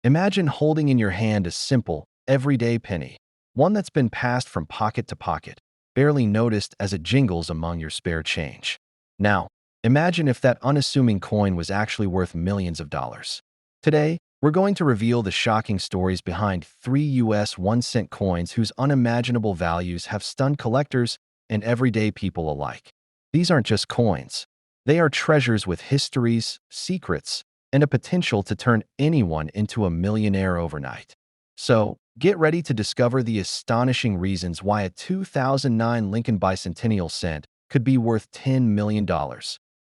Imagine holding in your hand a simple, everyday penny, one that's been passed from pocket to pocket, barely noticed as it jingles among your spare change. Now, imagine if that unassuming coin was actually worth millions of dollars. Today, we're going to reveal the shocking stories behind 3 US 1-cent coins whose unimaginable values have stunned collectors and everyday people alike. These aren't just coins. They are treasures with histories, secrets, and a potential to turn anyone into a millionaire overnight. So, get ready to discover the astonishing reasons why a 2009 Lincoln Bicentennial cent could be worth $10 million,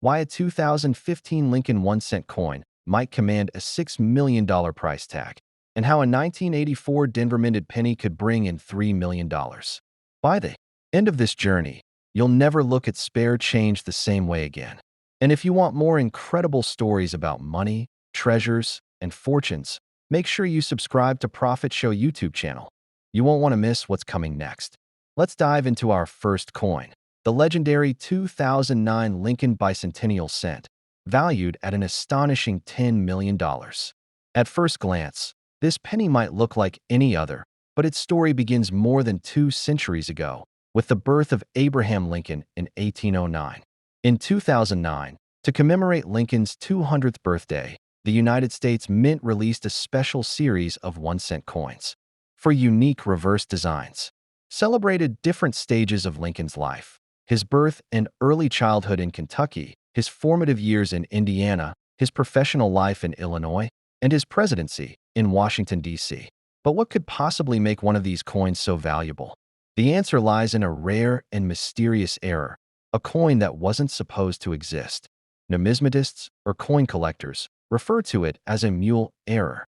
why a 2015 Lincoln 1-cent coin might command a $6 million price tag, and how a 1984 Denver minted penny could bring in $3 million. By the end of this journey, you'll never look at spare change the same way again. And if you want more incredible stories about money, treasures, and fortunes, make sure you subscribe to Profit Show YouTube channel. You won't want to miss what's coming next. Let's dive into our first coin, the legendary 2009 Lincoln Bicentennial cent, valued at an astonishing $10 million. At first glance, this penny might look like any other, but its story begins more than 2 centuries ago, with the birth of Abraham Lincoln in 1809. In 2009, to commemorate Lincoln's 200th birthday, the United States Mint released a special series of 1-cent coins for unique reverse designs, celebrated different stages of Lincoln's life: his birth and early childhood in Kentucky, his formative years in Indiana, his professional life in Illinois, and his presidency in Washington, D.C. But what could possibly make one of these coins so valuable? The answer lies in a rare and mysterious error, a coin that wasn't supposed to exist. Numismatists, or coin collectors, refer to it as a mule error.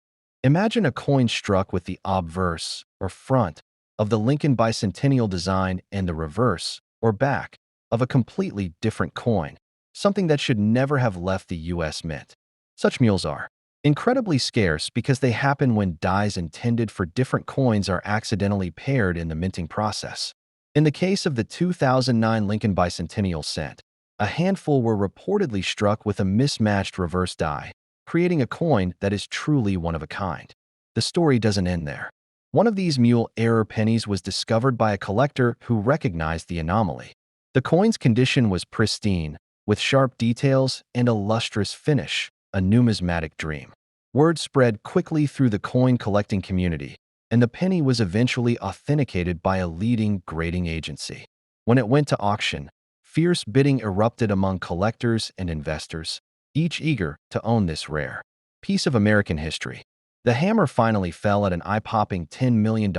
Imagine a coin struck with the obverse, or front, of the Lincoln Bicentennial design and the reverse, or back, of a completely different coin, something that should never have left the U.S. Mint. Such mules are incredibly scarce because they happen when dies intended for different coins are accidentally paired in the minting process. In the case of the 2009 Lincoln Bicentennial cent, a handful were reportedly struck with a mismatched reverse die, creating a coin that is truly one of a kind. The story doesn't end there. One of these mule error pennies was discovered by a collector who recognized the anomaly. The coin's condition was pristine, with sharp details and a lustrous finish, a numismatic dream. Word spread quickly through the coin collecting community, and the penny was eventually authenticated by a leading grading agency. When it went to auction, fierce bidding erupted among collectors and investors, each eager to own this rare piece of American history. The hammer finally fell at an eye-popping $10 million,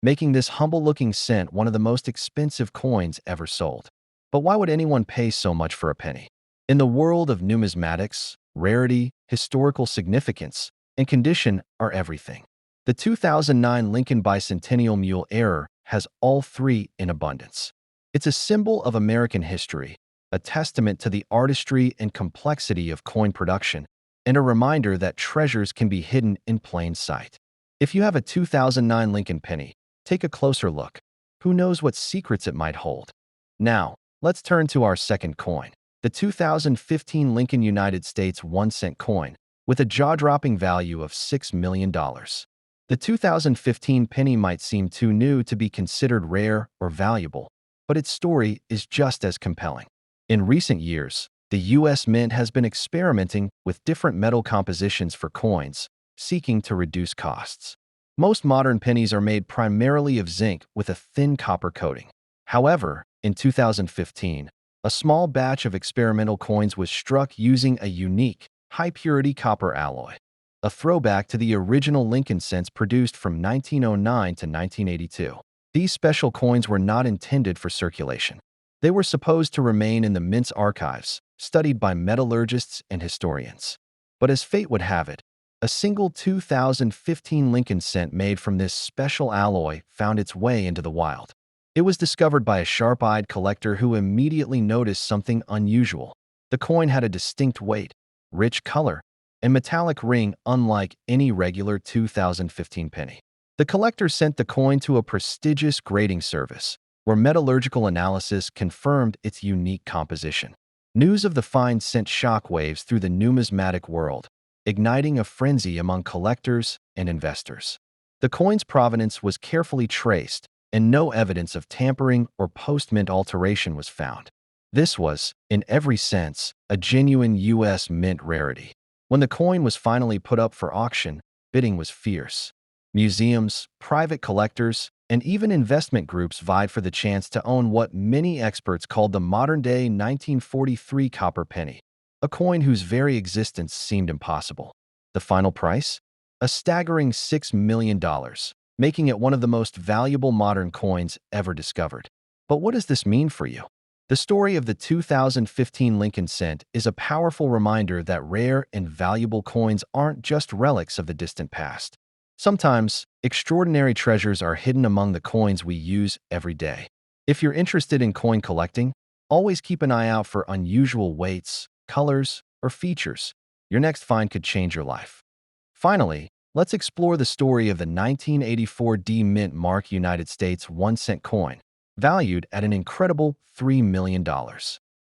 making this humble-looking cent one of the most expensive coins ever sold. But why would anyone pay so much for a penny? In the world of numismatics, rarity, historical significance, and condition are everything. The 2009 Lincoln Bicentennial mule error has all three in abundance. It's a symbol of American history, a testament to the artistry and complexity of coin production, and a reminder that treasures can be hidden in plain sight. If you have a 2009 Lincoln penny, take a closer look. Who knows what secrets it might hold? Now, let's turn to our second coin, the 2015 Lincoln United States 1-cent coin, with a jaw-dropping value of $6 million. The 2015 penny might seem too new to be considered rare or valuable, but its story is just as compelling. In recent years, the U.S. Mint has been experimenting with different metal compositions for coins, seeking to reduce costs. Most modern pennies are made primarily of zinc with a thin copper coating. However, in 2015, a small batch of experimental coins was struck using a unique, high-purity copper alloy, a throwback to the original Lincoln cents produced from 1909 to 1982. These special coins were not intended for circulation. They were supposed to remain in the Mint's archives, studied by metallurgists and historians. But as fate would have it, a single 2015 Lincoln cent made from this special alloy found its way into the wild. It was discovered by a sharp-eyed collector who immediately noticed something unusual. The coin had a distinct weight, rich color, and metallic ring unlike any regular 2015 penny. The collector sent the coin to a prestigious grading service, where metallurgical analysis confirmed its unique composition. News of the find sent shockwaves through the numismatic world, igniting a frenzy among collectors and investors. The coin's provenance was carefully traced, and no evidence of tampering or post-mint alteration was found. This was, in every sense, a genuine U.S. mint rarity. When the coin was finally put up for auction, bidding was fierce. Museums, private collectors, and even investment groups vied for the chance to own what many experts called the modern-day 1943 copper penny, a coin whose very existence seemed impossible. The final price? A staggering $6 million, making it one of the most valuable modern coins ever discovered. But what does this mean for you? The story of the 2015 Lincoln cent is a powerful reminder that rare and valuable coins aren't just relics of the distant past. Sometimes, extraordinary treasures are hidden among the coins we use every day. If you're interested in coin collecting, always keep an eye out for unusual weights, colors, or features. Your next find could change your life. Finally, let's explore the story of the 1984 D Mint Mark United States 1-cent coin, valued at an incredible $3 million.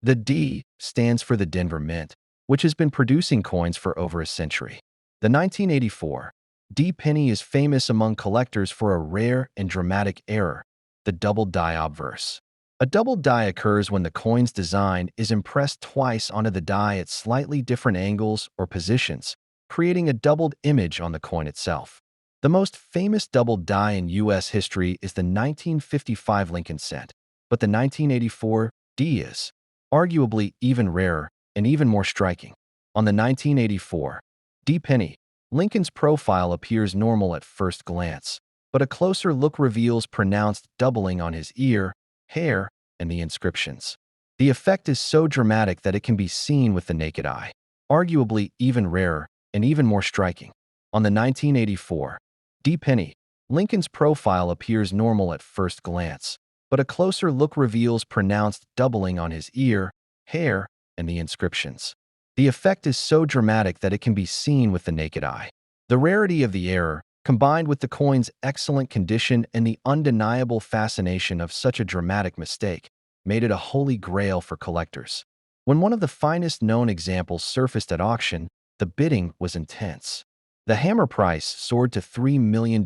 The D stands for the Denver Mint, which has been producing coins for over a century. The 1984 D penny is famous among collectors for a rare and dramatic error, the double die obverse. A double die occurs when the coin's design is impressed twice onto the die at slightly different angles or positions, creating a doubled image on the coin itself. The most famous double die in U.S. history is the 1955 Lincoln cent, but the 1984 D is, arguably, even rarer and even more striking. On the 1984 D penny, Lincoln's profile appears normal at first glance, but a closer look reveals pronounced doubling on his ear, hair, and the inscriptions. The effect is so dramatic that it can be seen with the naked eye, arguably even rarer and even more striking. On the 1984 D penny, Lincoln's profile appears normal at first glance, but a closer look reveals pronounced doubling on his ear, hair, and the inscriptions. The effect is so dramatic that it can be seen with the naked eye. The rarity of the error, combined with the coin's excellent condition and the undeniable fascination of such a dramatic mistake, made it a holy grail for collectors. When one of the finest known examples surfaced at auction, the bidding was intense. The hammer price soared to $3 million,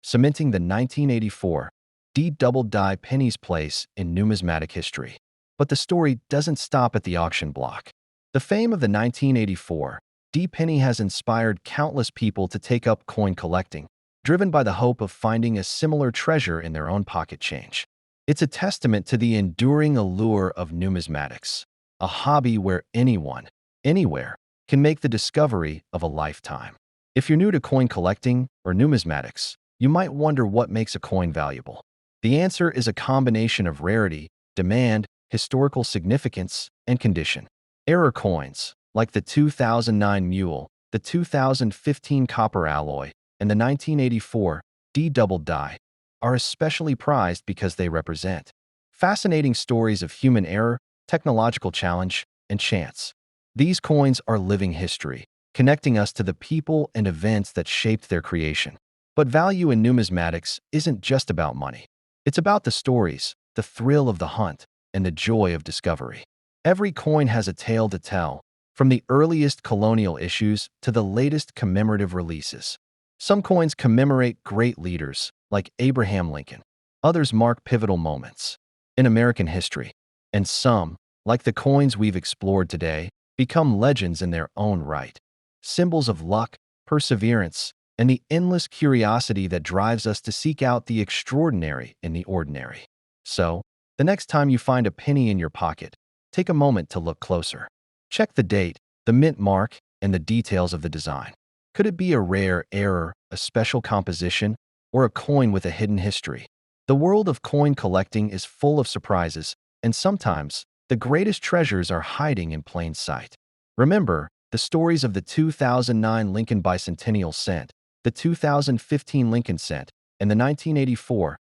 cementing the 1984 D double die penny's place in numismatic history. But the story doesn't stop at the auction block. The fame of the 1984 D penny has inspired countless people to take up coin collecting, driven by the hope of finding a similar treasure in their own pocket change. It's a testament to the enduring allure of numismatics, a hobby where anyone, anywhere, can make the discovery of a lifetime. If you're new to coin collecting or numismatics, you might wonder what makes a coin valuable. The answer is a combination of rarity, demand, historical significance, and condition. Error coins, like the 2009 Mule, the 2015 Copper Alloy, and the 1984 D double die, are especially prized because they represent fascinating stories of human error, technological challenge, and chance. These coins are living history, connecting us to the people and events that shaped their creation. But value in numismatics isn't just about money. It's about the stories, the thrill of the hunt, and the joy of discovery. Every coin has a tale to tell, from the earliest colonial issues to the latest commemorative releases. Some coins commemorate great leaders, like Abraham Lincoln. Others mark pivotal moments in American history. And some, like the coins we've explored today, become legends in their own right. Symbols of luck, perseverance, and the endless curiosity that drives us to seek out the extraordinary in the ordinary. So, the next time you find a penny in your pocket, take a moment to look closer. Check the date, the mint mark, and the details of the design. Could it be a rare error, a special composition, or a coin with a hidden history? The world of coin collecting is full of surprises, and sometimes the greatest treasures are hiding in plain sight. Remember, the stories of the 2009 Lincoln Bicentennial cent, the 2015 Lincoln cent, and the 1984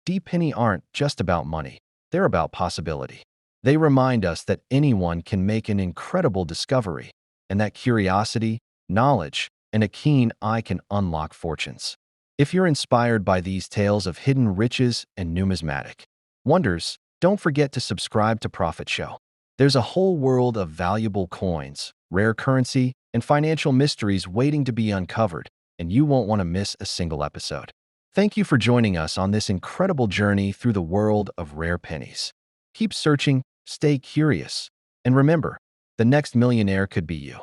D penny aren't just about money. They're about possibility. They remind us that anyone can make an incredible discovery, and that curiosity, knowledge, and a keen eye can unlock fortunes. If you're inspired by these tales of hidden riches and numismatic wonders, don't forget to subscribe to Profit Show. There's a whole world of valuable coins, rare currency, and financial mysteries waiting to be uncovered, and you won't want to miss a single episode. Thank you for joining us on this incredible journey through the world of rare pennies. Keep searching, stay curious, and remember, the next millionaire could be you.